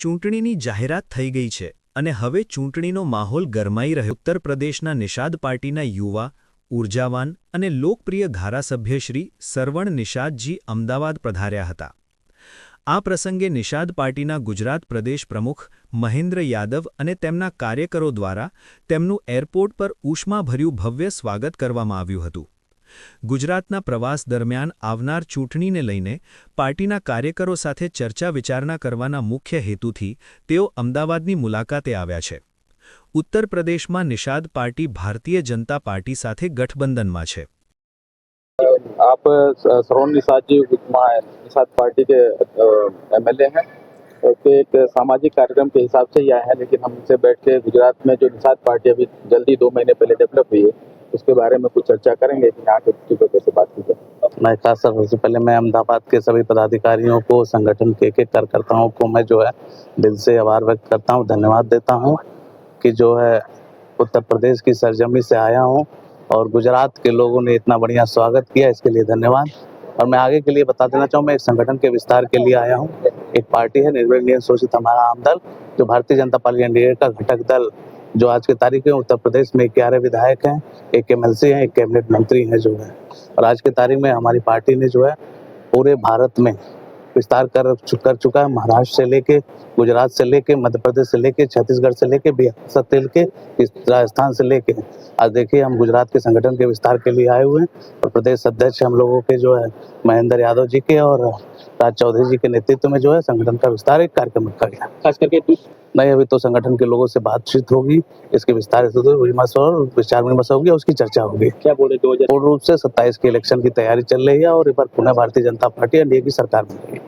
ચૂંટણીની જાહેરાત થઈ ગઈ છે અને હવે ચૂંટણીનો માહોલ ગરમાઈ રહ્યો. ઉત્તર પ્રદેશના નિષાદ પાર્ટીના યુવા, ઉર્જાવાન અને લોકપ્રિય ધારાસભ્ય શ્રી સરવણ નિષાદજી અમદાવાદ પધાર્યા હતા. આ પ્રસંગે નિષાદ પાર્ટીના ગુજરાત પ્રદેશ પ્રમુખ મહેન્દ્ર યાદવ અને તેમના કાર્યકરો દ્વારા તેમનું એરપોર્ટ પર ઉષ્માભર્યું ભવ્ય સ્વાગત કરવામાં આવ્યું હતું. ગુજરાતના પ્રવાસ દરમિયાન આવનાર ચૂંટણીને લઈને પાર્ટીના કાર્યકરો સાથે ચર્ચા વિચારણા કરવાના મુખ્ય હેતુથી તેઓ અમદાવાદની મુલાકાતે આવ્યા છે. ઉત્તર પ્રદેશમાં નિષાદ પાર્ટી ભારતીય જનતા પાર્ટી સાથે ગઠબંધનમાં છે. आप श्रवण निषाद जी निषाद पार्टी के एमएलए हैं कि एक सामाजिक कार्यक्रम के हिसाब से ही आए हैं, लेकिन हमसे बैठ के गुजरात में जो निषाद पार्टी अभी जल्दी 2 महीने पहले डेवलप हुई है उसके बारे में कुछ चर्चा करेंगे कि यहाँ के चीज़ों कैसे बात की जाए. मैं खास सबसे पहले मैं अहमदाबाद के सभी पदाधिकारियों को, संगठन के एक कार्यकर्ताओं को मैं जो है दिल से आभार व्यक्त करता हूँ, धन्यवाद देता हूँ कि जो है उत्तर प्रदेश की सरजमी से आया हूँ और गुजरात के लोगों ने इतना बढ़िया स्वागत किया, इसके लिए धन्यवाद. और मैं आगे के लिए बता देना चाहूँ, मैं एक संगठन के विस्तार के लिए आया हूँ. एक पार्टी है निर्भय इंडियन शोषित हमारा आम दल, जो भारतीय जनता पार्टी एनडीए का घटक दल, जो आज की तारीख में उत्तर प्रदेश में 11 विधायक हैं, 1 एमएलसी हैं, 1 कैबिनेट मंत्री हैं जो है. और आज की तारीख में हमारी पार्टी ने जो है पूरे भारत में विस्तार कर चुका है. महाराष्ट्र से लेके, गुजरात से लेके, मध्य प्रदेश से लेके, छत्तीसगढ़ से लेके, बिहार से लेके, राजस्थान से लेके आज देखिए हम गुजरात के संगठन के विस्तार के लिए आए हुए हैं. और प्रदेश अध्यक्ष हम लोगों के जो है महेंद्र यादव जी के और राज चौधरी जी के नेतृत्व में जो है संगठन का विस्तार एक कार्यक्रम रखा गया. खास करके नहीं, अभी तो संगठन के लोगों से बातचीत होगी, इसके विस्तार से विमर्श और विचार विमर्श होगी, उसकी चर्चा होगी. क्या बोले 2000 पूर्ण रूप से 27 के इलेक्शन की तैयारी चल रही है और एक बार पुनः भारतीय जनता पार्टी एनडीए की सरकार बन रही है.